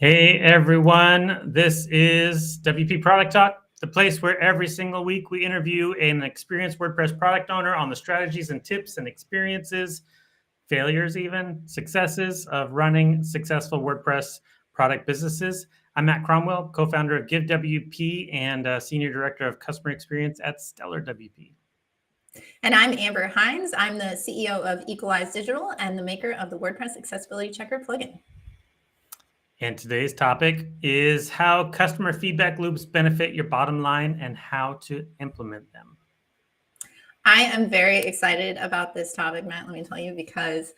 Hey everyone, this is WP Product Talk, the place where every single week we interview an experienced WordPress product owner on the strategies and tips and experiences, failures even, successes of running successful WordPress product businesses. I'm Matt Cromwell, co-founder of GiveWP and senior director of customer experience at Stellar WP. And I'm Amber Hinds. I'm the CEO of Equalize Digital and the maker of the WordPress Accessibility Checker plugin. And today's topic is how customer feedback loops benefit your bottom line and how to implement them. I am very excited about this topic, Matt, let me tell you, because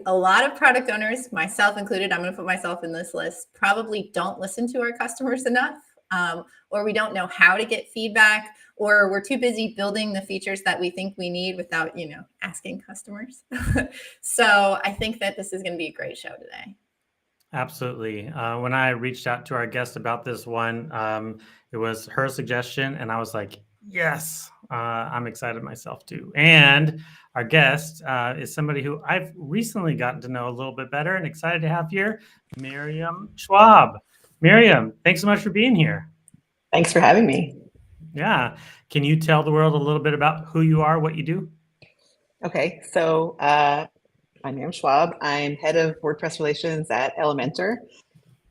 a lot of product owners, myself included, I'm going to put myself in this list, probably don't listen to our customers enough, or we don't know how to get feedback, or we're too busy building the features that we think we need without, asking customers. So I think that this is going to be a great show today. Absolutely. When I reached out to our guest about this one, it was her suggestion, and I was like, yes, I'm excited myself too. And our guest is somebody who I've recently gotten to know a little bit better and excited to have here, Miriam Schwab. Miriam, thanks so much for being here. Thanks for having me. Yeah. Can you tell the world a little bit about who you are, what you do? Okay, so I'm Miriam Schwab. I'm head of WordPress relations at Elementor.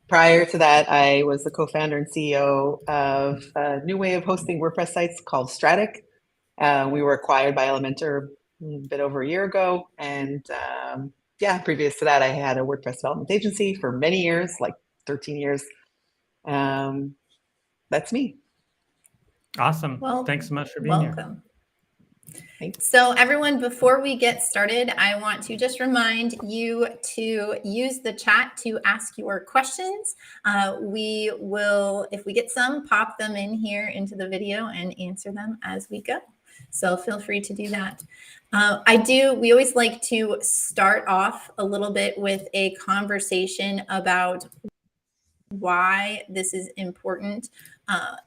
Prior to that, I was the co-founder and CEO of a new way of hosting WordPress sites called Strattic. We were acquired by Elementor a bit over a year ago. And previous to that, I had a WordPress development agency for many years, like 13 years. That's me. Awesome. Well, thanks so much for being here. Thanks. So everyone, before we get started, I want to just remind you to use the chat to ask your questions. We will, if we get some, pop them in here into the video and answer them as we go. So feel free to do that. We always like to start off a little bit with a conversation about why this is important.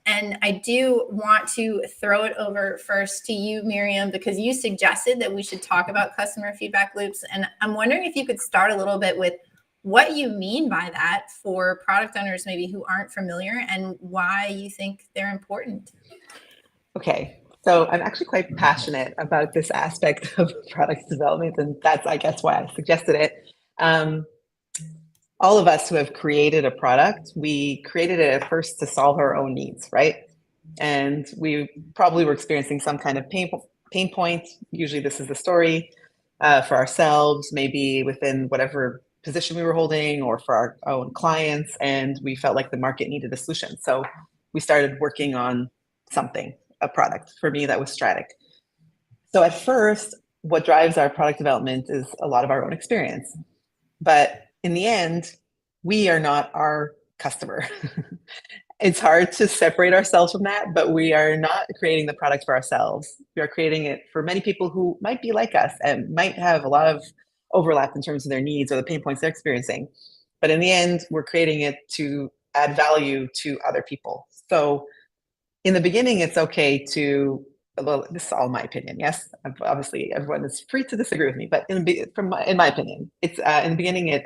And I do want to throw it over first to you, Miriam, because you suggested that we should talk about customer feedback loops. And I'm wondering if you could start a little bit with what you mean by that for product owners maybe who aren't familiar and why you think they're important. Okay, so I'm actually quite passionate about this aspect of product development, and that's, I guess, why I suggested it. All of us who have created a product, we created it at first to solve our own needs, right? And we probably were experiencing some kind of pain point. Usually this is the story for ourselves, maybe within whatever position we were holding or for our own clients. And we felt like the market needed a solution. So we started working on something, a product. For me, that was Strattic. So at first, what drives our product development is a lot of our own experience. But in the end, we are not our customer. It's hard to separate ourselves from that, but we are not creating the product for ourselves. We are creating it for many people who might be like us and might have a lot of overlap in terms of their needs or the pain points they're experiencing. But in the end, we're creating it to add value to other people. So in the beginning, it's okay to, well, this is all my opinion. Yes, obviously everyone is free to disagree with me, but in my opinion, it's in the beginning it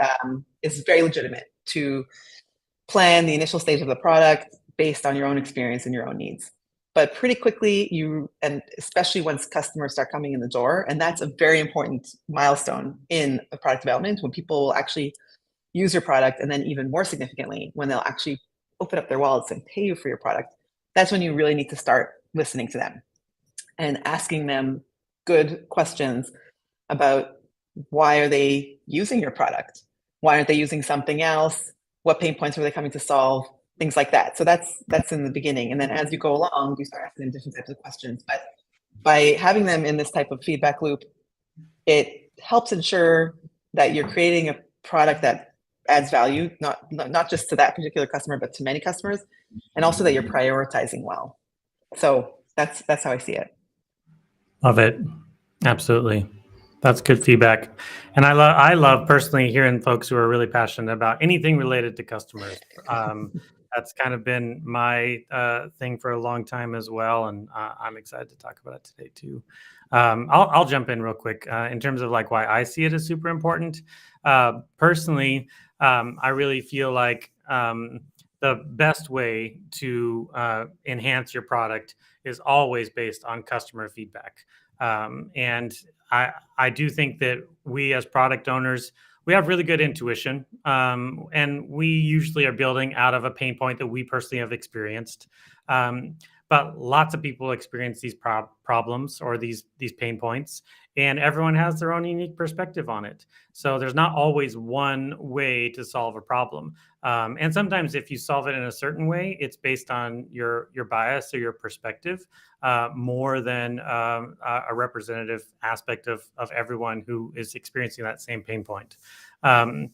is very legitimate to plan the initial stage of the product based on your own experience and your own needs. But pretty quickly, and especially once customers start coming in the door, and that's a very important milestone in a product development, when people will actually use your product, and then even more significantly, when they'll actually open up their wallets and pay you for your product, that's when you really need to start listening to them and asking them good questions about why are they using your product? Why aren't they using something else? What pain points are they coming to solve? Things like that. So that's in the beginning. And then as you go along, you start asking them different types of questions. But by having them in this type of feedback loop, it helps ensure that you're creating a product that adds value, not just to that particular customer, but to many customers, and also that you're prioritizing well. So that's how I see it. Love it. Absolutely. That's good feedback. And I love personally hearing folks who are really passionate about anything related to customers. That's kind of been my thing for a long time as well. And I'm excited to talk about it today too. I'll jump in real quick in terms of like why I see it as super important. Personally, I really feel like the best way to enhance your product is always based on customer feedback. And I do think that we as product owners, we have really good intuition, and we usually are building out of a pain point that we personally have experienced. But lots of people experience these problems or these pain points, and everyone has their own unique perspective on it. So there's not always one way to solve a problem. And sometimes if you solve it in a certain way, it's based on your bias or your perspective, more than a representative aspect of everyone who is experiencing that same pain point. And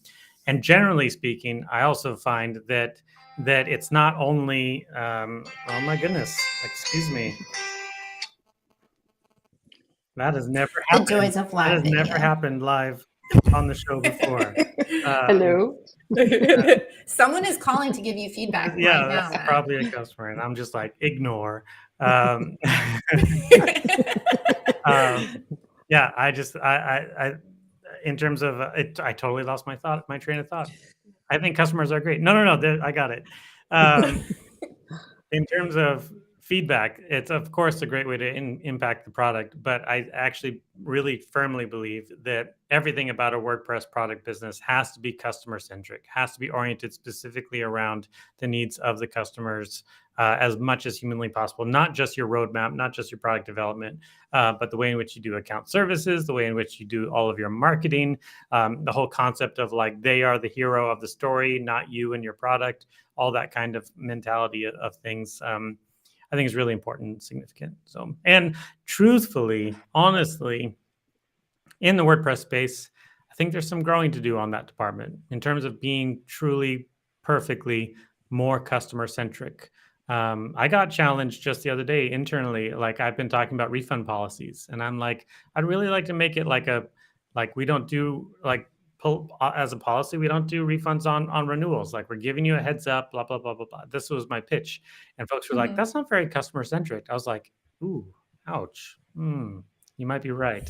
generally speaking, I also find that it's not only, oh my goodness, excuse me. That has never happened. The joys of live That has never happened live on the show before. Hello. Someone is calling to give you feedback right now. That's Matt. probably a customer, and I'm just like, ignore. Yeah, I in terms of it, I totally lost my train of thought. I think customers are great. No, I got it. In terms of feedback, it's of course a great way to impact the product, but I actually really firmly believe that everything about a WordPress product business has to be customer centric, has to be oriented specifically around the needs of the customers as much as humanly possible. Not just your roadmap, not just your product development, but the way in which you do account services, the way in which you do all of your marketing, the whole concept of like they are the hero of the story, not you and your product, all that kind of mentality of things. I think is really important and significant. So, and truthfully, honestly, in the WordPress space, I think there's some growing to do on that department in terms of being truly, perfectly more customer centric. I got challenged just the other day internally. Like I've been talking about refund policies, and I'm like, I'd really like to make it like we don't do like as a policy, we don't do refunds on renewals. Like we're giving you a heads up, blah, blah, blah, blah, blah. This was my pitch. And folks were like, that's not very customer centric. I was like, ooh, ouch. You might be right.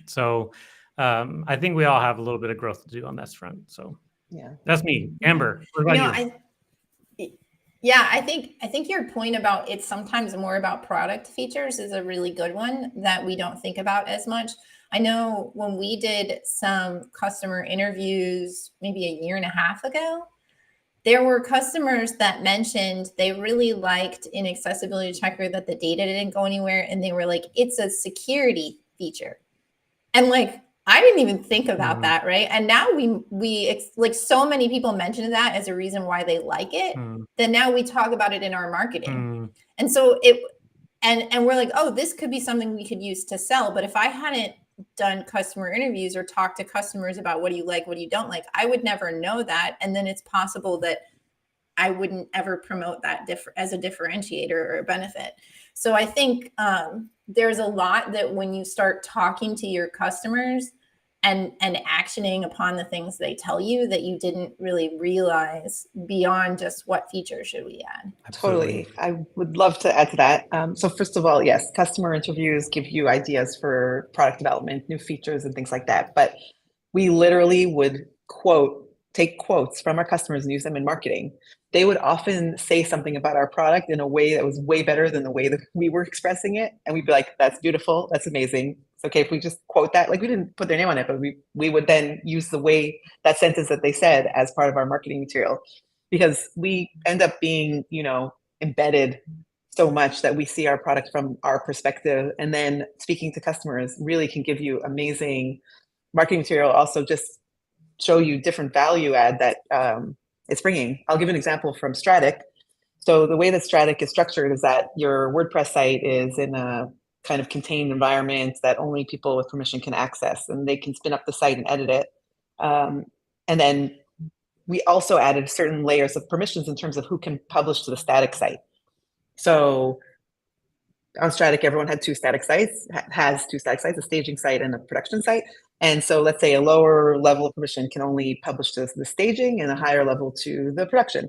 So I think we all have a little bit of growth to do on this front. So yeah, that's me. Amber, what about you? I think your point about it's sometimes more about product features is a really good one that we don't think about as much. I know when we did some customer interviews maybe a year and a half ago, there were customers that mentioned they really liked in Accessibility Checker that the data didn't go anywhere. And they were like, it's a security feature. And like, I didn't even think about that, right? And now we like so many people mentioned that as a reason why they like it, that now we talk about it in our marketing. And so and we're like, oh, this could be something we could use to sell. But if I hadn't done customer interviews or talked to customers about what do you like, what do you don't like, I would never know that. And then it's possible that I wouldn't ever promote that as a differentiator or a benefit. So I think there's a lot that when you start talking to your customers and actioning upon the things they tell you that you didn't really realize beyond just what features should we add. Totally. I would love to add to that. So first of all, yes, customer interviews give you ideas for product development, new features and things like that. But we literally would take quotes from our customers and use them in marketing. They would often say something about our product in a way that was way better than the way that we were expressing it. And we'd be like, that's beautiful. That's amazing. It's okay if we just quote that. Like we didn't put their name on it, but we would then use the way that sentence that they said as part of our marketing material, because we end up being, embedded so much that we see our product from our perspective. And then speaking to customers really can give you amazing marketing material. Also just show you different value add that it's bringing. I'll give an example from Strattic. So the way that Strattic is structured is that your WordPress site is in a kind of contained environment that only people with permission can access, and they can spin up the site and edit it. And then we also added certain layers of permissions in terms of who can publish to the static site. So on Strattic, everyone had has two static sites, a staging site and a production site. And so let's say a lower level of permission can only publish to the staging and a higher level to the production.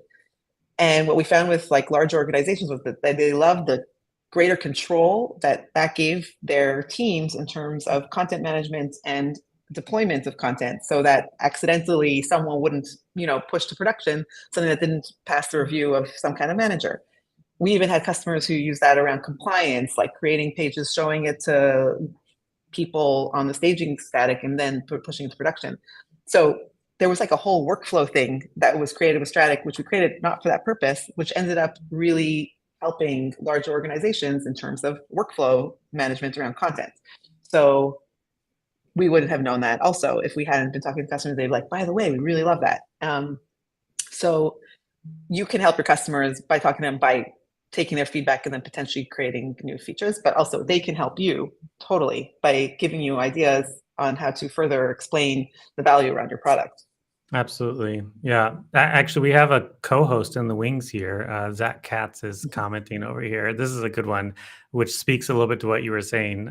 And what we found with like large organizations was that they loved the greater control that gave their teams in terms of content management and deployment of content so that accidentally someone wouldn't, push to production something that didn't pass the review of some kind of manager. We even had customers who use that around compliance, like creating pages, showing it to people on the staging Strattic, and then pushing to production. So there was like a whole workflow thing that was created with Strattic, which we created not for that purpose, which ended up really helping large organizations in terms of workflow management around content. So we wouldn't have known that also if we hadn't been talking to customers. They'd be like, by the way, we really love that. So you can help your customers by talking to them, by taking their feedback and then potentially creating new features, but also they can help you totally by giving you ideas on how to further explain the value around your product. Absolutely. Yeah. Actually, we have a co-host in the wings here. Zach Katz is commenting over here. This is a good one, which speaks a little bit to what you were saying.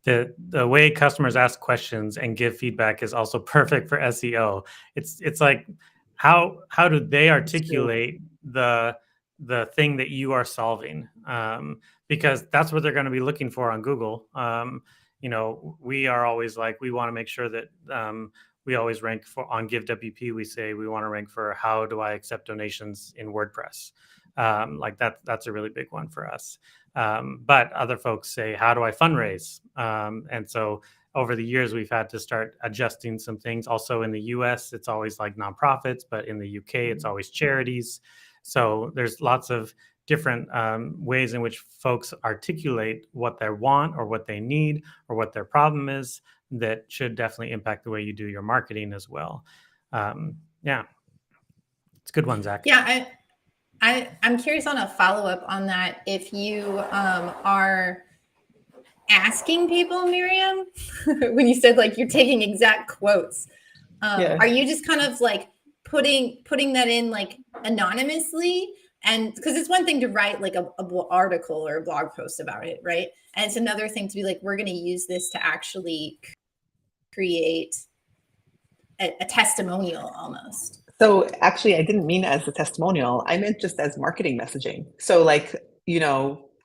The way customers ask questions and give feedback is also perfect for SEO. It's like, how do they articulate the thing that you are solving? Because that's what they're going to be looking for on Google. We are always like, we want to make sure that we always rank for on GiveWP. We say we want to rank for how do I accept donations in WordPress? Like that's a really big one for us. But other folks say, how do I fundraise? And so over the years, we've had to start adjusting some things. Also in the US, it's always like nonprofits, but in the UK, it's always charities. So there's lots of different ways in which folks articulate what they want or what they need or what their problem is that should definitely impact the way you do your marketing as well. Yeah, it's a good one, Zach. Yeah, I'm curious on a follow-up on that. If you are asking people, Miriam, when you said like you're taking exact quotes, are you just kind of like putting that in like anonymously? And because it's one thing to write like a article or a blog post about it, right? And it's another thing to be like, we're going to use this to actually create a testimonial almost. So actually, I didn't mean as a testimonial. I meant just as marketing messaging. So like,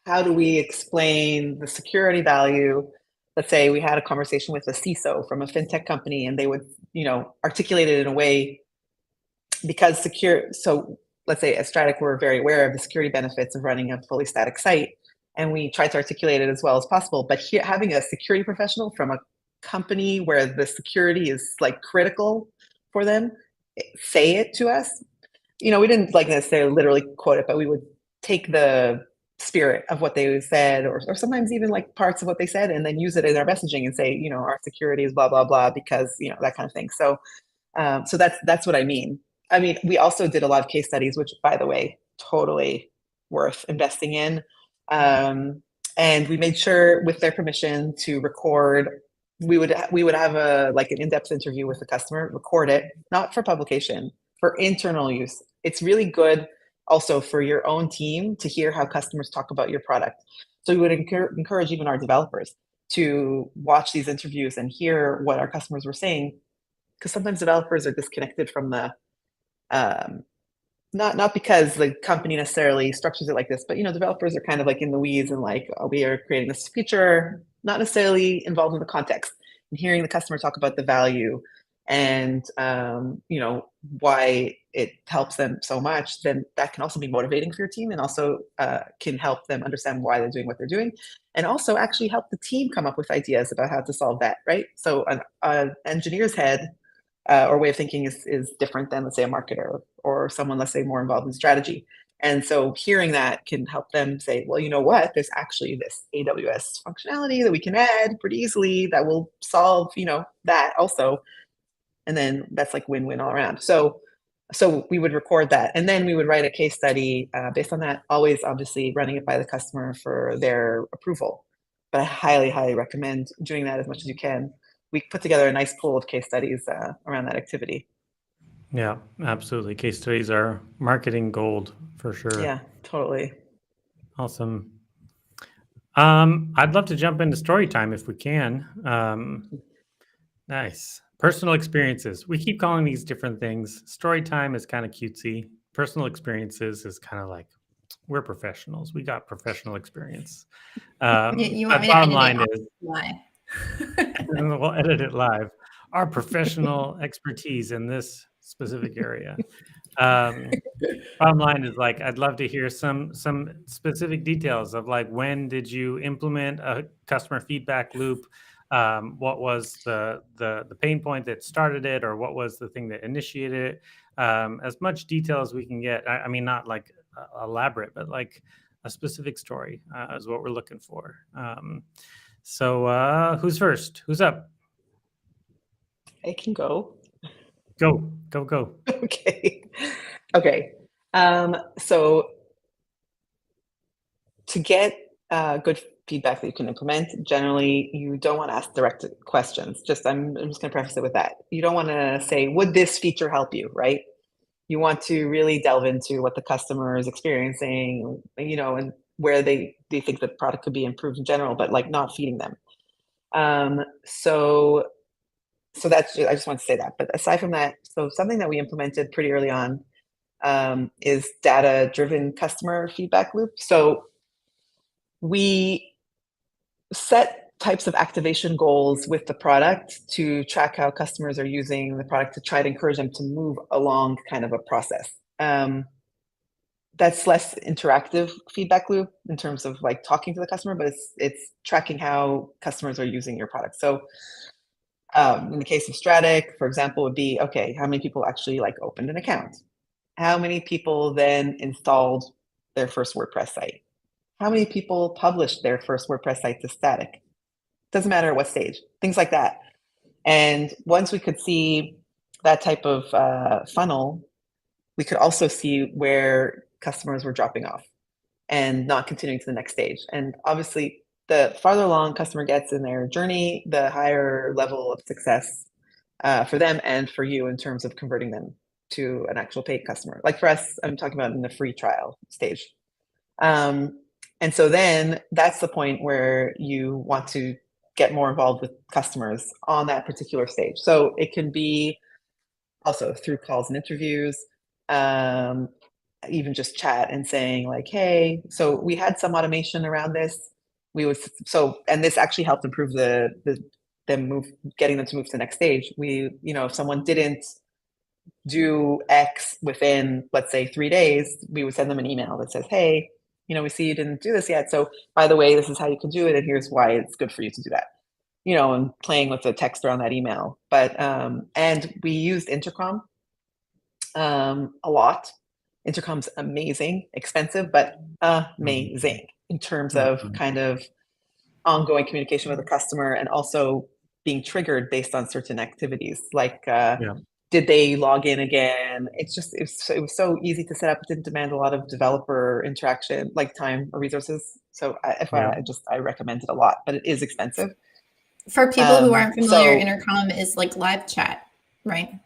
how do we explain the security value? Let's say we had a conversation with a CISO from a fintech company, and they would, articulate it in a way because so let's say at Strattic, we're very aware of the security benefits of running a fully static site, and we try to articulate it as well as possible. But having a security professional from a company where the security is like critical for them say it to us, we didn't like necessarily literally quote it, but we would take the spirit of what they said, or sometimes even like parts of what they said, and then use it in our messaging and say, our security is blah blah blah because that kind of thing. So so that's what I mean. I mean, we also did a lot of case studies, which, by the way, totally worth investing in. And we made sure, with their permission, to record. We would have an in-depth interview with the customer, record it, not for publication, for internal use. It's really good also for your own team to hear how customers talk about your product. So we would encourage even our developers to watch these interviews and hear what our customers were saying, because sometimes developers are disconnected from the not because the company necessarily structures it like this, but developers are kind of like in the weeds and like, oh, we are creating this feature, not necessarily involved in the context. And hearing the customer talk about the value and why it helps them so much, then that can also be motivating for your team, and also can help them understand why they're doing what they're doing, and also actually help the team come up with ideas about how to solve that, right? So an engineer's head or way of thinking is different than, let's say, a marketer or someone, let's say, more involved in strategy. And so hearing that can help them say, well, you know what, there's actually this AWS functionality that we can add pretty easily that will solve, that also. And then that's like win-win all around. So we would record that, and then we would write a case study based on that, always obviously running it by the customer for their approval. But I highly, highly recommend doing that as much as you can. We put together a nice pool of case studies around that activity. Yeah, absolutely. Case studies are marketing gold for sure. Yeah, totally. Awesome. I'd love to jump into story time if we can. Nice. Personal experiences. We keep calling these different things. Story time is kind of cutesy. Personal experiences is kind of like, we're professionals. We got professional experience. You want me to bottom line is, live? we'll edit it live. our professional expertise in this specific area. Bottom line is like, I'd love to hear some specific details of like, when did you implement a customer feedback loop? What was the pain point that started it, or what was the thing that initiated it? As much detail as we can get. I mean, not like elaborate, but like a specific story is what we're looking for. So who's first? Who's up? I can go. Go. Okay. Okay. So to get good feedback that you can implement, generally you don't want to ask direct questions. I'm just going to preface it with that. You don't want to say, would this feature help you, right? You want to really delve into what the customer is experiencing, and where they think the product could be improved in general, but like not feeding them. So that's, I just want to say that. But aside from that, so something that we implemented pretty early on is data-driven customer feedback loop. So we set types of activation goals with the product to track how customers are using the product, to try to encourage them to move along kind of a process. That's less interactive feedback loop in terms of like talking to the customer, but it's tracking how customers are using your product. So in the case of Strattic, for example, would be, okay, how many people actually like opened an account? How many people then installed their first WordPress site? How many people published their first WordPress site to Strattic? Doesn't matter at what stage, things like that. And once we could see that type of funnel, we could also see where customers were dropping off and not continuing to the next stage. And obviously, the farther along customer gets in their journey, the higher level of success for them and for you in terms of converting them to an actual paid customer. Like for us, I'm talking about in the free trial stage. And so then that's the point where you want to get more involved with customers on that particular stage. So it can be also through calls and interviews, even just chat and saying like, hey, so we had some automation around this. And this actually helped improve getting them to move to the next stage. If someone didn't do X within, let's say, 3 days, we would send them an email that says, hey, we see you didn't do this yet. So by the way, this is how you can do it. And here's why it's good for you to do that, and playing with the text around that email. But, and we used Intercom a lot. Intercom's amazing, expensive, but amazing in terms of kind of ongoing communication with the customer, and also being triggered based on certain activities. Like, did they log in again? It was so easy to set up. It didn't demand a lot of developer interaction, like time or resources. So I recommend it a lot, but it is expensive. For people who aren't familiar, Intercom is like live chat, right?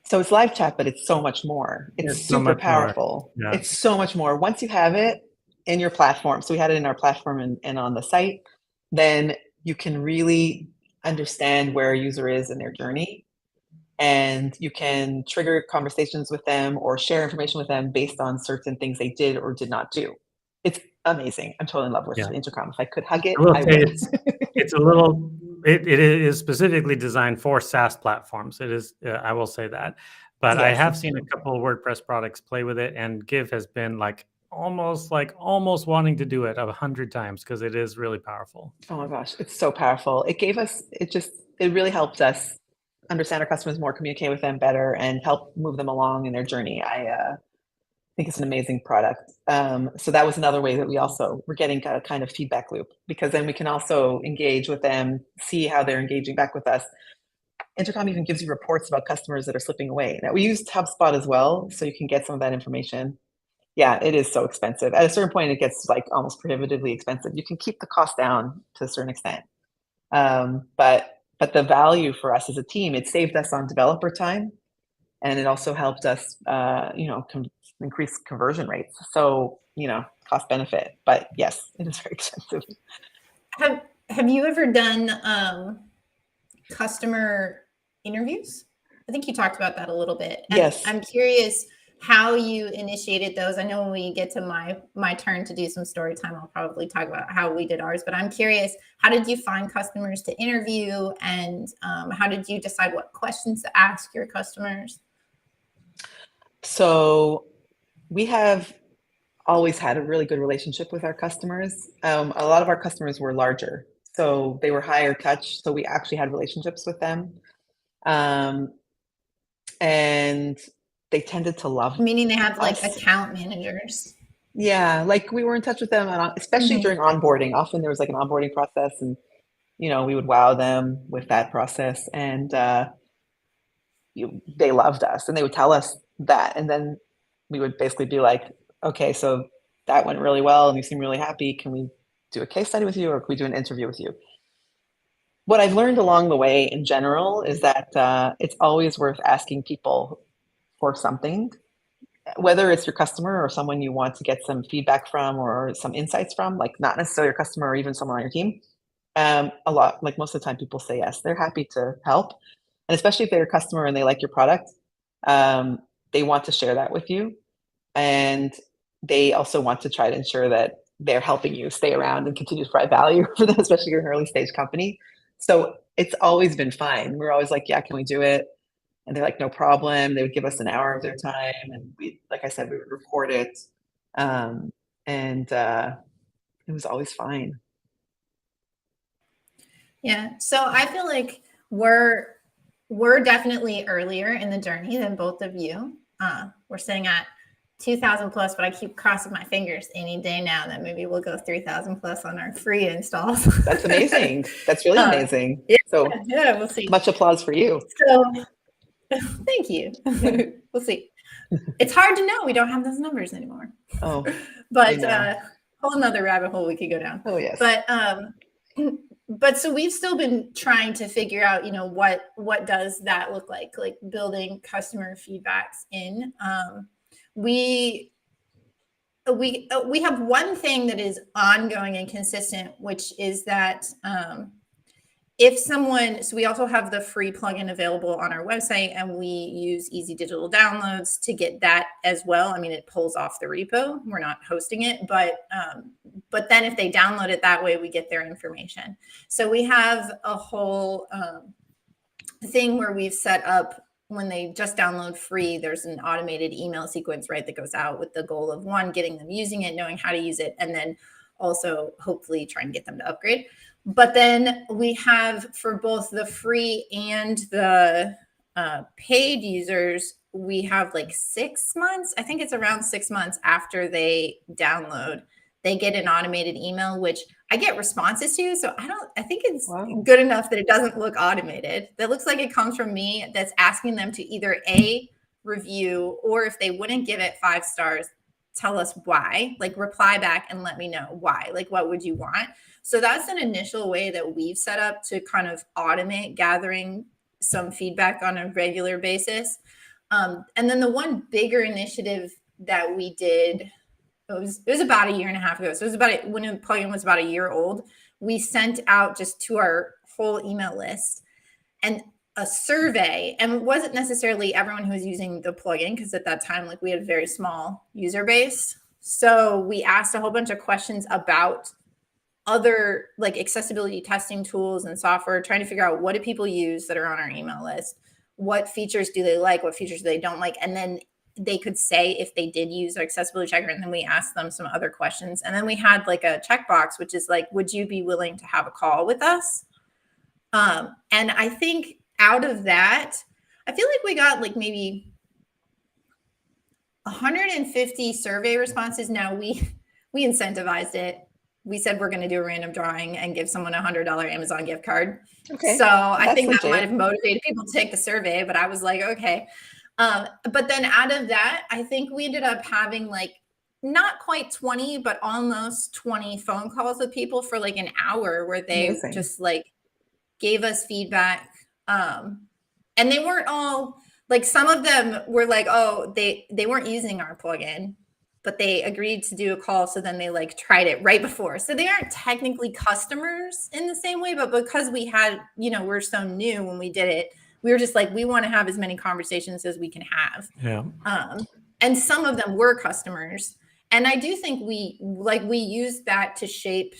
So it's live chat, but it's so much more. It's super powerful. Yeah. It's so much more. Once you have it in your platform, so we had it in our platform and on the site, then you can really understand where a user is in their journey. And you can trigger conversations with them or share information with them based on certain things they did or did not do. It's amazing. I'm totally in love with Intercom. If I could hug it, I would. It is specifically designed for SaaS platforms. It is, I will say that. But yes, I have seen a couple of WordPress products play with it, and Give has been almost wanting to do it 100 times because it is really powerful. Oh my gosh, it's so powerful. It really helped us understand our customers more, communicate with them better, and help move them along in their journey. I think it's an amazing product. So that was another way that we're getting a kind of feedback loop, because then we can also engage with them, see how they're engaging back with us. Intercom even gives you reports about customers that are slipping away. Now, we used HubSpot as well, so you can get some of that information. Yeah, it is so expensive. At a certain point, it gets almost prohibitively expensive. You can keep the cost down to a certain extent. But the value for us as a team, it saved us on developer time, and it also helped us, increase conversion rates. So, cost benefit. But yes, it is very expensive. Have you ever done customer interviews? I think you talked about that a little bit. And yes. I'm curious, how you initiated those. I know when we get to my turn to do some story time, I'll probably talk about how we did ours, but I'm curious, how did you find customers to interview, and how did you decide what questions to ask your customers? So we have always had a really good relationship with our customers. A lot of our customers were larger, so they were higher touch. So we actually had relationships with them. And they tended to love Meaning they have like us. account managers. Yeah, like we were in touch with them, especially during onboarding. Often there was like an onboarding process, and we would wow them with that process, and they loved us, and they would tell us that, and then we would basically be like, okay, so that went really well, and you seem really happy. Can we do a case study with you, or can we do an interview with you? What I've learned along the way in general is that it's always worth asking people for something, whether it's your customer or someone you want to get some feedback from or some insights from, like not necessarily your customer or even someone on your team. A lot, like most of the time, people say yes. They're happy to help. And especially if they're a customer and they like your product, they want to share that with you. And they also want to try to ensure that they're helping you stay around and continue to provide value for them, especially if you're an early stage company. So it's always been fine. We're always like, yeah, can we do it? And they're like, no problem. They would give us an hour of their time. And we, like I said, we would record it. And it was always fine. Yeah. So I feel like we're definitely earlier in the journey than both of you. We're sitting at 2,000 plus, but I keep crossing my fingers any day now that maybe we'll go 3,000 plus on our free installs. That's amazing. That's really amazing. Yeah, so yeah, we'll see. Much applause for you. So thank you. We'll see. It's hard to know. We don't have those numbers anymore. Oh, but whole nother rabbit hole we could go down. Oh yes. But so we've still been trying to figure out, what does that look like building customer feedbacks in. We have one thing that is ongoing and consistent, which is that if someone, so we also have the free plugin available on our website, and we use easy digital downloads to get that as well. I mean, it pulls off the repo. We're not hosting it, but then if they download it that way, we get their information. So we have a whole thing where we've set up, when they just download free, there's an automated email sequence, right, that goes out with the goal of, one, getting them using it, knowing how to use it, and then also hopefully trying to get them to upgrade. But then we have, for both the free and the paid users, we have 6 months. I think it's around 6 months after they download, they get an automated email, which I get responses to. So I think it's good enough that it doesn't look automated. That looks like it comes from me, that's asking them to either A, review, or if they wouldn't give it 5 stars, tell us why, reply back and let me know why, what would you want? So that's an initial way that we've set up to kind of automate gathering some feedback on a regular basis. And then the one bigger initiative that we did, it was about 1.5 years ago. So it was when the plugin was about 1 year old, we sent out just to our whole email list and a survey. And it wasn't necessarily everyone who was using the plugin, because at that time, we had a very small user base. So we asked a whole bunch of questions about other accessibility testing tools and software, trying to figure out, what do people use that are on our email list? What features do they like? What features do they don't like? And then they could say if they did use our accessibility checker, and then we asked them some other questions. And then we had a checkbox, which is would you be willing to have a call with us? And I think out of that, I feel like we got maybe 150 survey responses. Now we incentivized it. We said we're going to do a random drawing and give someone a $100 Amazon gift card. Okay. So I think that might have motivated people to take the survey, but I was like, okay. But then out of that, I think we ended up having not quite 20, but almost 20 phone calls with people for an hour, where they just gave us feedback. And they weren't all some of them were oh, they weren't using our plugin, but they agreed to do a call. So then they tried it right before. So they aren't technically customers in the same way, but because we had, we're so new when we did it, we were just we want to have as many conversations as we can have. Yeah. and some of them were customers. And I do think we used that to shape,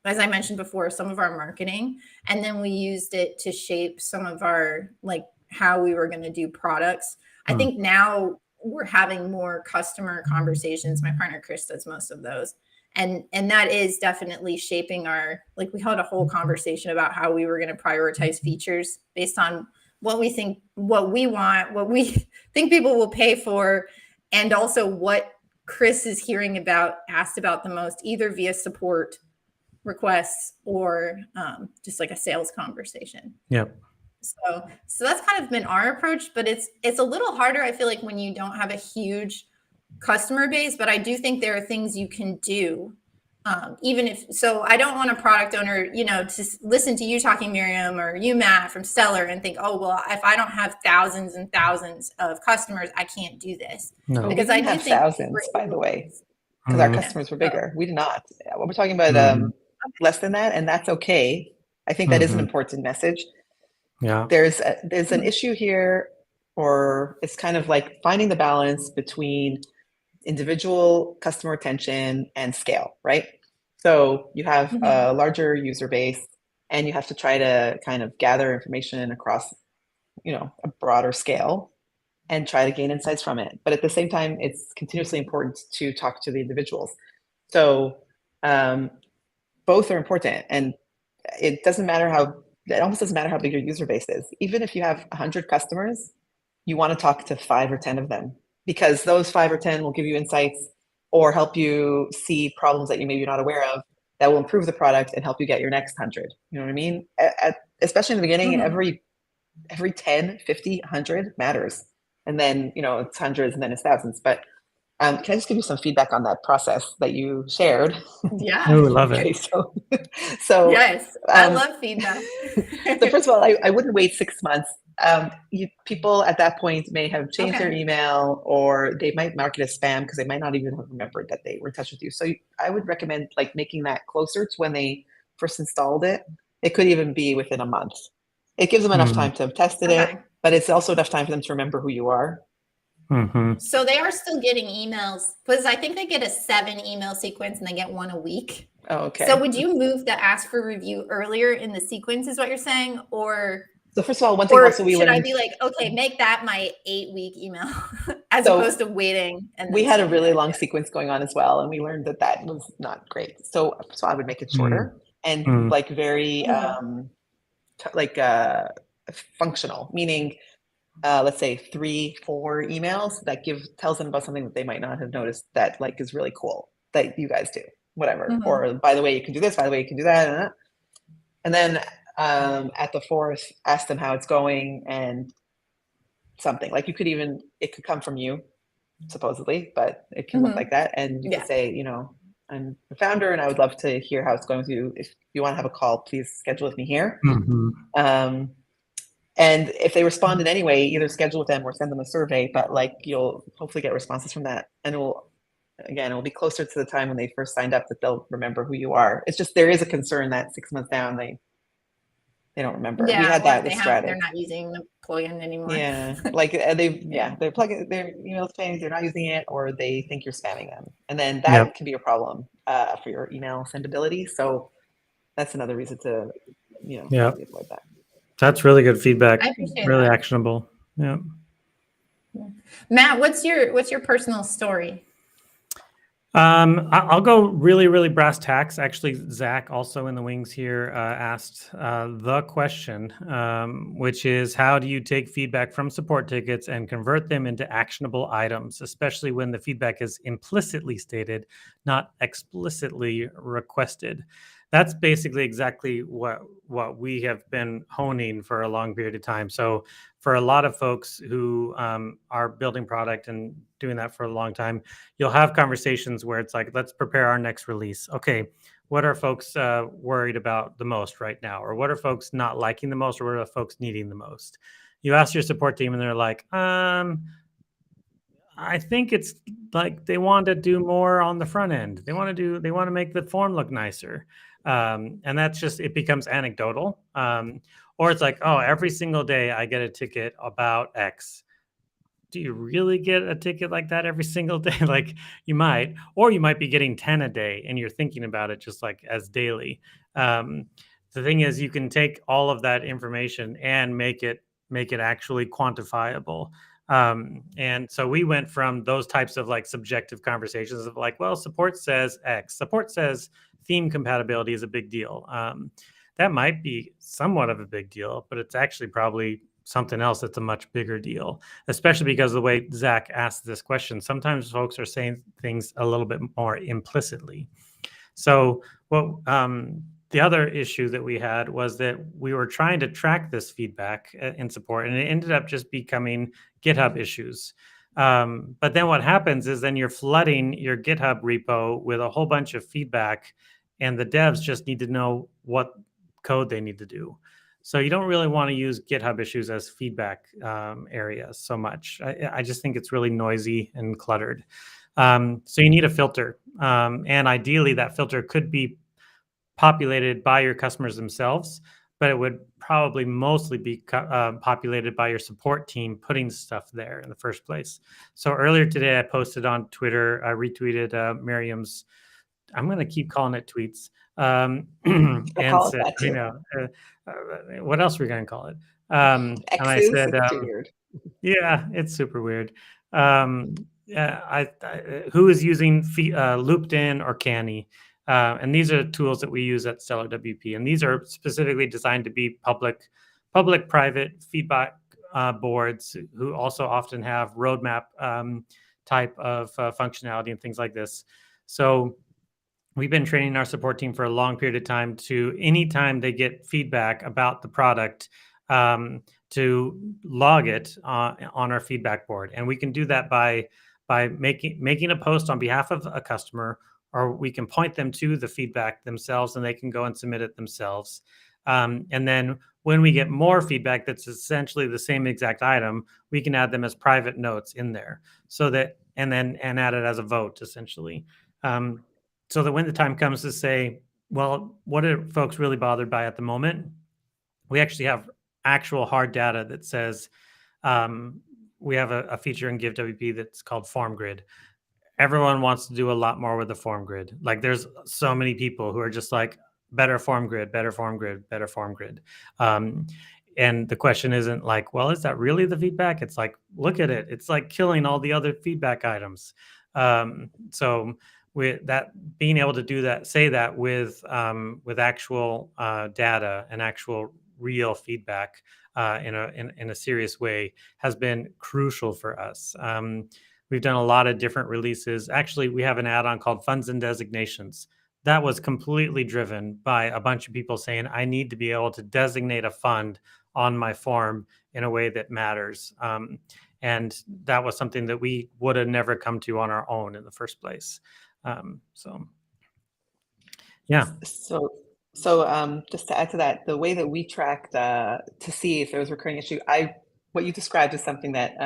as I mentioned before, some of our marketing. And then we used it to shape some of our, like, how we were going to do products. I think now we're having more customer conversations. My partner, Chris, does most of those. And that is definitely shaping our, like, we had a whole conversation about how we were going to prioritize features based on what we think, what we want, what we think people will pay for, and also what Chris is hearing about, asked about the most, either via support requests or just like a sales conversation. Yep. So that's kind of been our approach, but it's a little harder, I feel like, when you don't have a huge customer base. But I do think there are things you can do, even if, so I don't want a product owner, you know, to listen to you talking, Miriam, or you, Matt, from Stellar, and think, oh, well, if I don't have thousands and thousands of customers, I can't do this. No. Because I do have think thousands, by the way, because our customers were bigger. We did not. We're talking about less than that, and that's okay. I think that is an important message. Yeah. There's an issue here, or it's kind of like finding the balance between individual customer attention and scale, right? So you have a larger user base, and you have to try to kind of gather information across, you know, a broader scale and try to gain insights from it. But at the same time, it's continuously important to talk to the individuals. So both are important, and it almost doesn't matter how big your user base is. Even if you have 100 customers, you want to talk to 5 or 10 of them, because those 5 or 10 will give you insights or help you see problems that you maybe not aware of that will improve the product and help you get your next 100. You know what I mean? Especially in the beginning, every 10, 50, 100 matters. And then, you know, it's hundreds and then it's thousands. But can I just give you some feedback on that process that you shared? Yeah. Oh, love it. Okay, so yes, I love feedback. So first of all, I wouldn't wait 6 months. People at that point may have changed their email, or they might mark it as spam because they might not even have remembered that they were in touch with you. So I would recommend like making that closer to when they first installed it. It could even be within a month. It gives them enough time to have tested it, but it's also enough time for them to remember who you are. So they are still getting emails, because I think they get a 7 email sequence and they get 1 a week. Oh, okay. So would you move the ask for review earlier in the sequence, is what you're saying? Or so first of all, one thing also we should learned, I be like, okay, make that my 8-week email as opposed to waiting? And we had a really long sequence going on as well, and we learned that that was not great. So I would make it shorter and like very functional, meaning let's say 3-4 emails that tells them about something that they might not have noticed that like is really cool that you guys do, whatever. Or by the way, you can do this, by the way, you can do that. And then at the 4th, ask them how it's going, and something like it could come from you supposedly, but it can look like that. And you could say, you know, I'm the founder and I would love to hear how it's going with you. If you want to have a call, please schedule with me here. And if they respond in any way, either schedule with them or send them a survey, but like you'll hopefully get responses from that. And it will be closer to the time when they first signed up that they'll remember who you are. It's just, there is a concern that 6 months down, they don't remember. Yeah, we had that with Strattic. They're not using the plugin anymore. Yeah, like they're plugging their email thing, they're not using it, or they think you're spamming them. And then that can be a problem for your email sendability. So that's another reason to, avoid that. That's really good feedback. I appreciate really that. Actionable. Yeah. Matt, what's your personal story? I'll go really, really brass tacks. Actually, Zach, also in the wings here, asked the question, which is, how do you take feedback from support tickets and convert them into actionable items, especially when the feedback is implicitly stated, not explicitly requested? That's basically exactly what we have been honing for a long period of time. So for a lot of folks who are building product and doing that for a long time, you'll have conversations where it's like, let's prepare our next release. Okay, what are folks worried about the most right now? Or what are folks not liking the most? Or what are folks needing the most? You ask your support team and they're like, I think it's like they want to do more on the front end. They want to make the form look nicer. And that's just, it becomes anecdotal. Or it's like, oh, every single day I get a ticket about X. do you really get a ticket like that every single day? Like you might, or you might be getting 10 a day and you're thinking about it just like as daily. Um, the thing is, you can take all of that information and make it actually quantifiable. And so we went from those types of like subjective conversations of like, well, support says X, support says theme compatibility is a big deal. That might be somewhat of a big deal, but it's actually probably something else that's a much bigger deal, especially because of the way Zach asked this question. Sometimes folks are saying things a little bit more implicitly. So the other issue that we had was that we were trying to track this feedback in support, and it ended up just becoming GitHub issues. But then what happens is then you're flooding your GitHub repo with a whole bunch of feedback, and the devs just need to know what code they need to do. So you don't really want to use GitHub issues as feedback areas so much. I just think it's really noisy and cluttered. So you need a filter. And ideally, that filter could be populated by your customers themselves, but it would probably mostly be populated by your support team putting stuff there in the first place. So earlier today, I posted on Twitter, I retweeted Miriam's, I'm going to keep calling it tweets, and said, you know, what else are we going to call it? And I said, too weird. yeah, it's super weird. Who is using looped in or canny? And these are tools that we use at Stellar WP, and these are specifically designed to be public-private feedback boards who also often have roadmap type of functionality and things like this. So we've been training our support team for a long period of time to anytime they get feedback about the product, to log it on our feedback board. And we can do that by making a post on behalf of a customer, or we can point them to the feedback themselves and they can go and submit it themselves. And then when we get more feedback that's essentially the same exact item, we can add them as private notes in there, so that and add it as a vote essentially. So that when the time comes to say, well, what are folks really bothered by at the moment? We actually have actual hard data that says we have a feature in GiveWP that's called Form Grid. Everyone wants to do a lot more with the Form Grid. Like there's so many people who are just like, better Form Grid, better Form Grid, better Form Grid. And the question isn't like, well, is that really the feedback? It's like, look at it. It's like killing all the other feedback items. So with that, being able to do that, say that with actual data and actual real feedback in a serious way has been crucial for us. We've done a lot of different releases. Actually, we have an add-on called Funds and Designations. That was completely driven by a bunch of people saying, I need to be able to designate a fund on my form in a way that matters. And that was something that we would have never come to on our own in the first place. Yeah. So just to add to that, the way that we tracked to see if there was a recurring issue, what you described is something that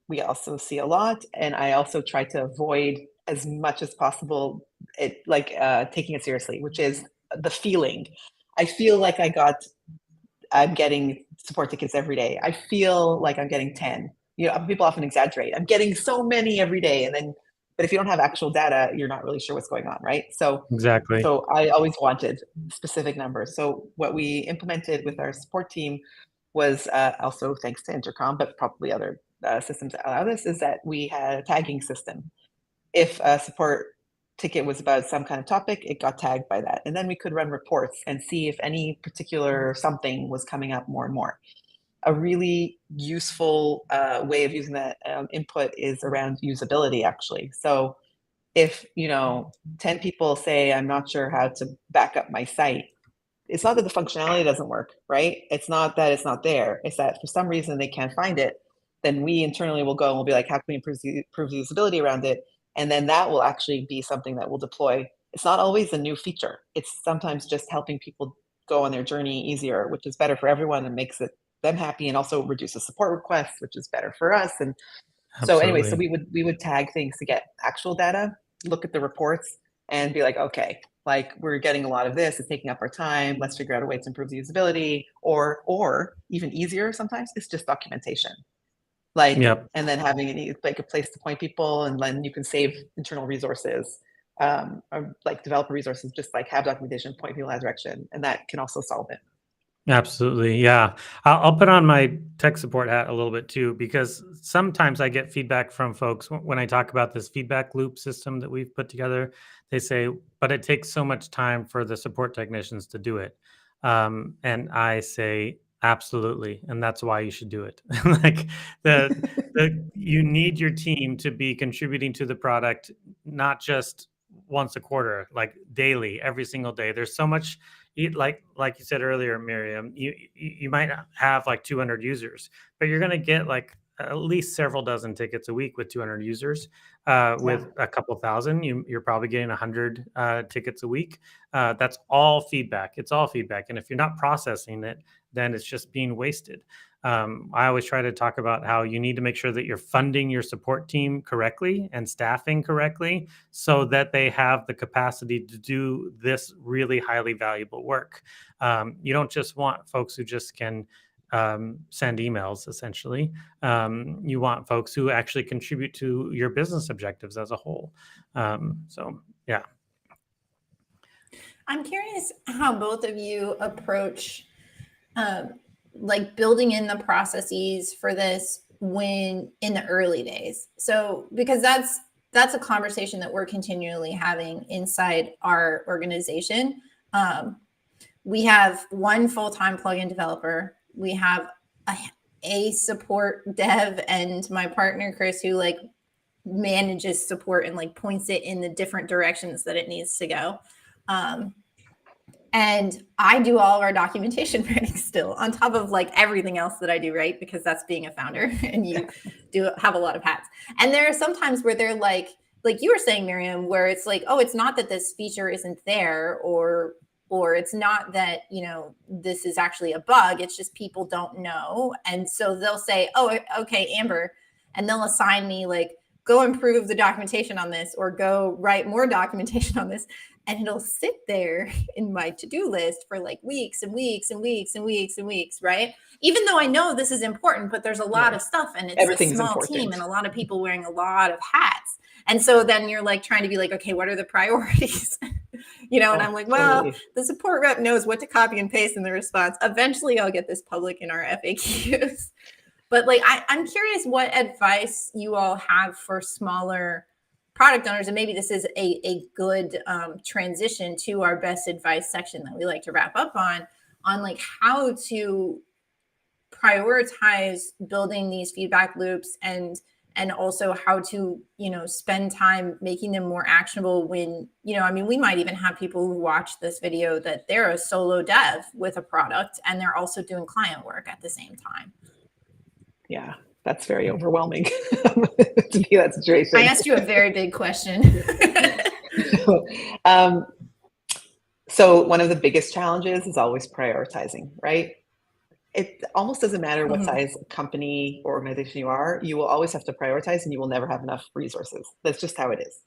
we also see a lot, and I also try to avoid as much as possible taking it seriously, which is the feeling. I feel like I'm getting support tickets every day. I feel like I'm getting 10. You know, people often exaggerate. I'm getting so many every day, but if you don't have actual data, you're not really sure what's going on, right? So Exactly. So I always wanted specific numbers. So what we implemented with our support team was also thanks to Intercom, but probably other systems that allow this, is that we had a tagging system. If a support ticket was about some kind of topic, it got tagged by that. And then we could run reports and see if any particular something was coming up more and more. A really useful way of using that input is around usability, actually. So if 10 people say, I'm not sure how to back up my site, it's not that the functionality doesn't work, right? It's not that it's not there. It's that for some reason they can't find it. Then we internally will go and we'll be like, how can we improve the usability around it? And then that will actually be something that we'll deploy. It's not always a new feature. It's sometimes just helping people go on their journey easier, which is better for everyone and makes them happy, and also reduces support requests, which is better for us. And so anyway, so we would tag things to get actual data, look at the reports, and be like, okay, like we're getting a lot of this, it's taking up our time, let's figure out a way to improve the usability, or even easier sometimes, it's just documentation. like, Yep. and then having like a place to point people, and then you can save internal resources, or like developer resources, just like have documentation, point people in that direction, and that can also solve it. Absolutely. Yeah. I'll put on my tech support hat a little bit too, because sometimes I get feedback from folks when I talk about this feedback loop system that we've put together. They say, but it takes so much time for the support technicians to do it. And I say, absolutely. And that's why you should do it. Like you need your team to be contributing to the product, not just once a quarter, like daily, every single day. There's so much. Like you said earlier, Miriam, you might have like 200 users, but you're going to get like at least several dozen tickets a week with 200 users. With a couple thousand, you're probably getting 100 tickets a week. That's all feedback. It's all feedback, and if you're not processing it, then it's just being wasted. I always try to talk about how you need to make sure that you're funding your support team correctly and staffing correctly so that they have the capacity to do this really highly valuable work. You don't just want folks who just can send emails, essentially. You want folks who actually contribute to your business objectives as a whole. So, yeah. I'm curious how both of you approach like building in the processes for this when in the early days. So because that's a conversation that we're continually having inside our organization. We have one full-time plugin developer. We have a support dev, and my partner Chris, who like manages support and like points it in the different directions that it needs to go. And I do all of our documentation writing still on top of like everything else that I do, right? Because that's being a founder and you do have a lot of hats. And there are some times where they're like you were saying, Miriam, where it's like, oh, it's not that this feature isn't there, or it's not that, you know, this is actually a bug. It's just people don't know. And so they'll say, oh, okay, Amber, and they'll assign me like, go improve the documentation on this, or go write more documentation on this. And it'll sit there in my to-do list for like weeks and weeks and weeks and weeks and weeks, right? Even though I know this is important, but there's a lot of stuff, and it's a small team and a lot of people wearing a lot of hats. And so then you're like trying to be like, okay, what are the priorities? You know, and I'm like, well, the support rep knows what to copy and paste in the response. Eventually I'll get this public in our FAQs. But like, I'm curious what advice you all have for smaller product owners, and maybe this is a good transition to our best advice section that we like to wrap up on like how to prioritize building these feedback loops, and also how to, you know, spend time making them more actionable when, you know, I mean, we might even have people who watch this video that they're a solo dev with a product and they're also doing client work at the same time. Yeah. That's very overwhelming to be that situation. I asked you a very big question. So one of the biggest challenges is always prioritizing, right? It almost doesn't matter what size company or organization you are, you will always have to prioritize and you will never have enough resources. That's just how it is.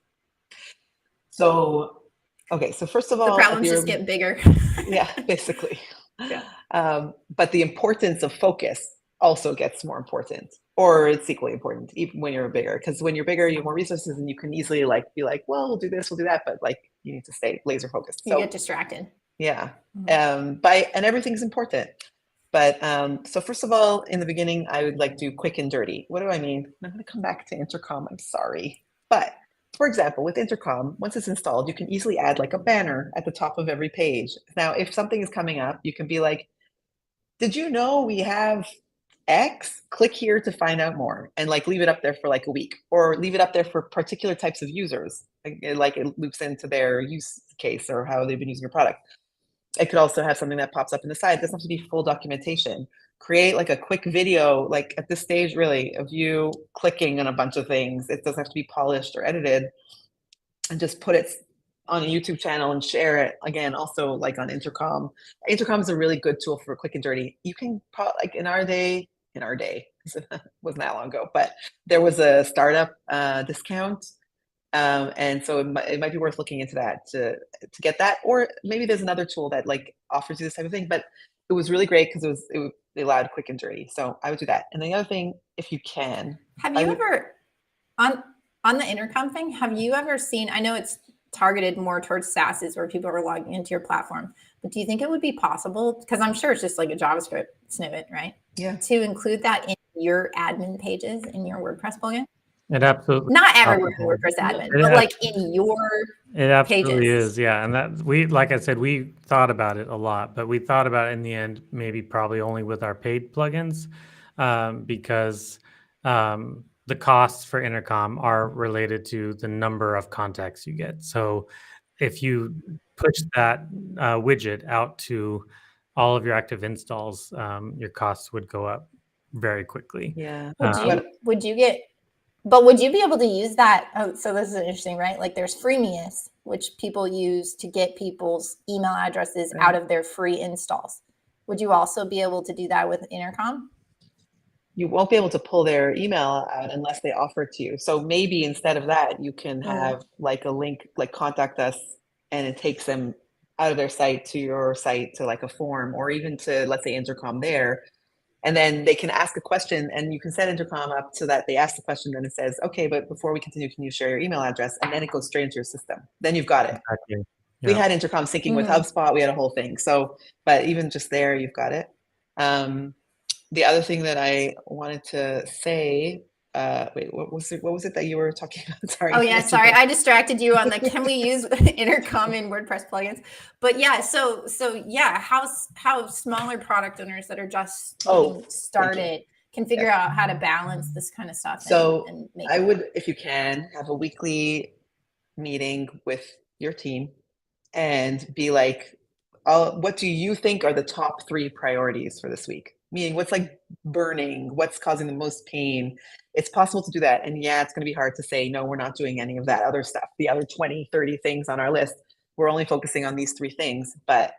So, okay, so first of all, the problems just get bigger. Yeah, basically. Yeah. But the importance of focus also gets more important, or it's equally important even when you're bigger, because when you're bigger you have more resources and you can easily like be like, well, we'll do this, we'll do that, but like you need to stay laser focused. You get distracted. Yeah. And everything's important, but so first of all, in the beginning I would like do quick and dirty. What do I mean? I'm going to come back to Intercom, I'm sorry, but for example, with Intercom, once it's installed, you can easily add like a banner at the top of every page. Now if something is coming up, you can be like, did you know we have X, click here to find out more, and like leave it up there for like a week, or leave it up there for particular types of users, like it loops into their use case or how they've been using your product. It could also have something that pops up in the side. It doesn't have to be full documentation. Create like a quick video, like at this stage really, of you clicking on a bunch of things. It doesn't have to be polished or edited, and just put it on a YouTube channel and share it. Again, also like on Intercom. Intercom is a really good tool for quick and dirty. You can like in our day, it wasn't that long ago, but there was a startup discount. And so it might be worth looking into that to get that, or maybe there's another tool that like offers you this type of thing. But it was really great because it allowed quick and dirty. So I would do that. And the other thing, if you can, Have you ever on the intercom thing? Have you ever seen? I know it's targeted more towards SaaSes where people are logging into your platform, but do you think it would be possible? Because I'm sure it's just like a JavaScript snippet, right? Yeah. To include that in your admin pages in your WordPress plugin. It absolutely Not everywhere in WordPress admin, but like in your it absolutely pages. is, yeah. And that like I said, we thought about it a lot, but we thought about it in the end, maybe probably only with our paid plugins, because the costs for intercom are related to the number of contacts you get. So if you push that widget out to all of your active installs, your costs would go up very quickly. Yeah. Would you get? But would you be able to use that? Oh, so this is interesting, right? Like there's freemius, which people use to get people's email addresses out of their free installs. Would you also be able to do that with intercom? You won't be able to pull their email out unless they offer it to you. So maybe instead of that, you can have like a link, like contact us, and it takes them out of their site to your site to like a form, or even to, let's say, intercom there. And then they can ask a question, and you can set intercom up so that they ask the question, then it says, okay, but before we continue, can you share your email address? And then it goes straight into your system. Then you've got it. Exactly. We had intercom syncing with HubSpot. We had a whole thing. So, but even just there, you've got it. The other thing that I wanted to say, wait, what was it that you were talking about? Sorry. Oh yeah, sorry, I distracted you on the can we use intercom in WordPress plugins? But yeah, so yeah, how smaller product owners that are just getting started can figure out how to balance this kind of stuff. So and make I would, if you can, have a weekly meeting with your team and be like, what do you think are the top 3 priorities for this week? Meaning what's like burning, what's causing the most pain. It's possible to do that. And yeah, it's going to be hard to say, no, we're not doing any of that other stuff. The other 20, 30 things on our list, we're only focusing on these 3 things. But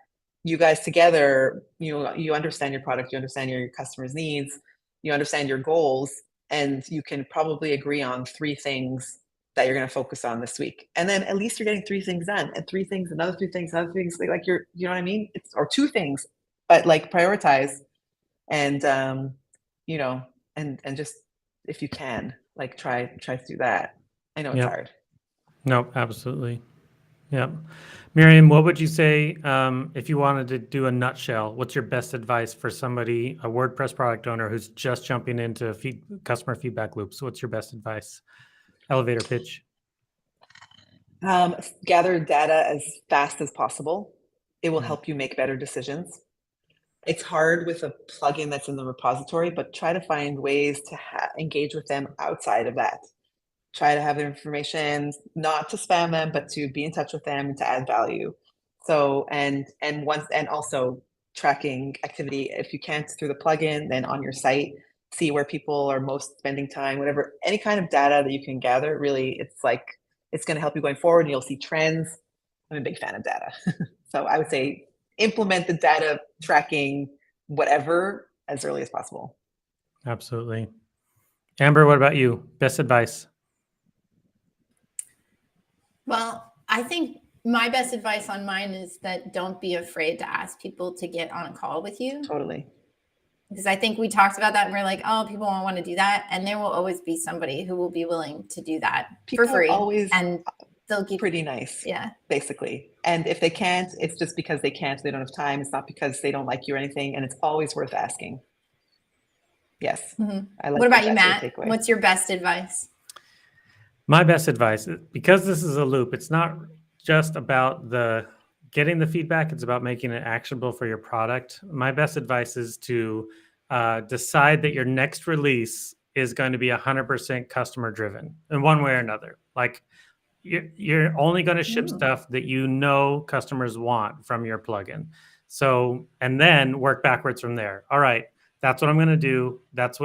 you guys together, you understand your product, you understand your customers' needs, you understand your goals, and you can probably agree on 3 things that you're going to focus on this week. And then at least you're getting 3 things done, and 3 things, another 3 things, another things, like you know what I mean? Or 2 things, but like prioritize and, and just, if you can, like try to do that. I know it's hard. No, absolutely. Yeah. Miriam, what would you say if you wanted to do a nutshell? What's your best advice for somebody, a WordPress product owner who's just jumping into customer feedback loops? What's your best advice? Elevator pitch. Gather data as fast as possible. It will help you make better decisions. It's hard with a plugin that's in the repository, but try to find ways to engage with them outside of that. Try to have their information, not to spam them, but to be in touch with them and to add value. So, and also tracking activity, if you can't through the plugin, then on your site, see where people are most spending time, whatever, any kind of data that you can gather, really, it's going to help you going forward, and you'll see trends. I'm a big fan of data. So I would say implement the data tracking, whatever, as early as possible. Absolutely. Amber, what about you? Best advice? Well, I think my best advice on mine is that don't be afraid to ask people to get on a call with you. Totally. Because I think we talked about that and we're like, oh, people won't want to do that. And there will always be somebody who will be willing to do that people for free. Always and they'll give pretty nice. Yeah. Basically. And if they can't, it's just because they can't, they don't have time. It's not because they don't like you or anything. And it's always worth asking. Yes. I like what about you, Matt? What's your best advice? My best advice, because this is a loop, it's not just about getting the feedback, it's about making it actionable for your product. My best advice is to decide that your next release is going to be 100% customer driven in one way or another. Like you're only going to ship stuff that customers want from your plugin. So, and then work backwards from there. All right, that's what I'm going to do. That's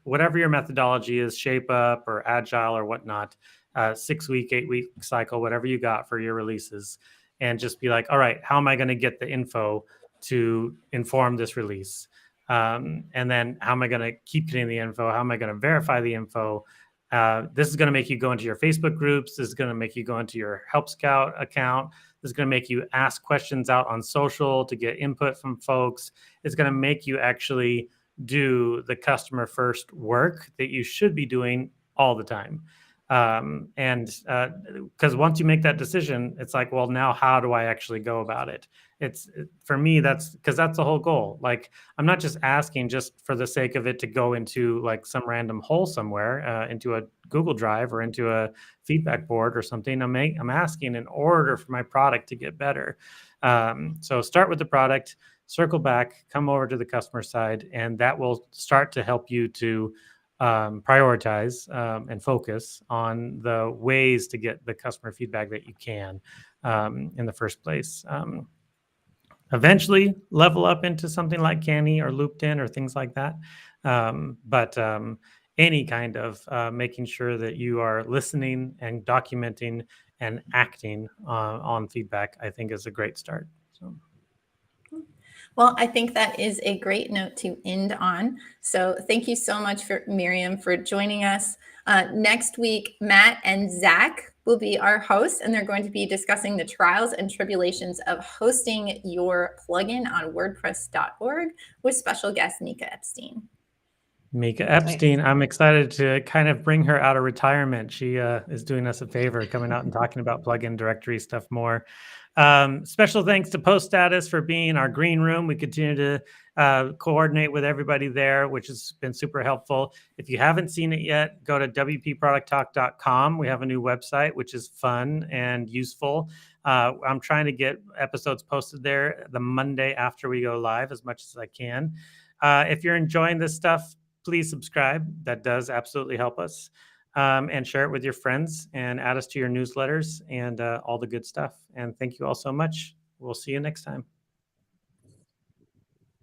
whatever your methodology is, shape up or agile or whatnot, 6-week, 8-week cycle, whatever you got for your releases, and just be like, all right, how am I going to get the info to inform this release? And then how am I going to keep getting the info? How am I going to verify the info? This is going to make you go into your Facebook groups. This is going to make you go into your Help Scout account. It's going to make you ask questions out on social to get input from folks. It's going to make you actually do the customer first work that you should be doing all the time. Because once you make that decision, it's like, well, now how do I actually go about it? For me, that's because that's the whole goal. Like, I'm not just asking just for the sake of it to go into like some random hole somewhere, into a Google Drive or into a feedback board or something. I'm asking in order for my product to get better. So start with the product, circle back, come over to the customer side, and that will start to help you to prioritize and focus on the ways to get the customer feedback that you can in the first place. Eventually level up into something like Canny or Looped-in or things like that. But any kind of making sure that you are listening and documenting and acting on feedback, I think is a great start. So. Well, I think that is a great note to end on. So thank you so much for Miriam for joining us. Next week, Matt and Zach will be our hosts, and they're going to be discussing the trials and tribulations of hosting your plugin on WordPress.org with special guest Mika Epstein. Mika Epstein, nice. I'm excited to kind of bring her out of retirement. She is doing us a favor, coming out and talking about plugin directory stuff more. Special thanks to Post Status for being our green room. We continue to coordinate with everybody there, which has been super helpful. If you haven't seen it yet, go to wpproducttalk.com. We have a new website, which is fun and useful. I'm trying to get episodes posted there the Monday after we go live as much as I can. If you're enjoying this stuff, please subscribe. That does absolutely help us. And share it with your friends and add us to your newsletters and all the good stuff. And thank you all so much. We'll see you next time.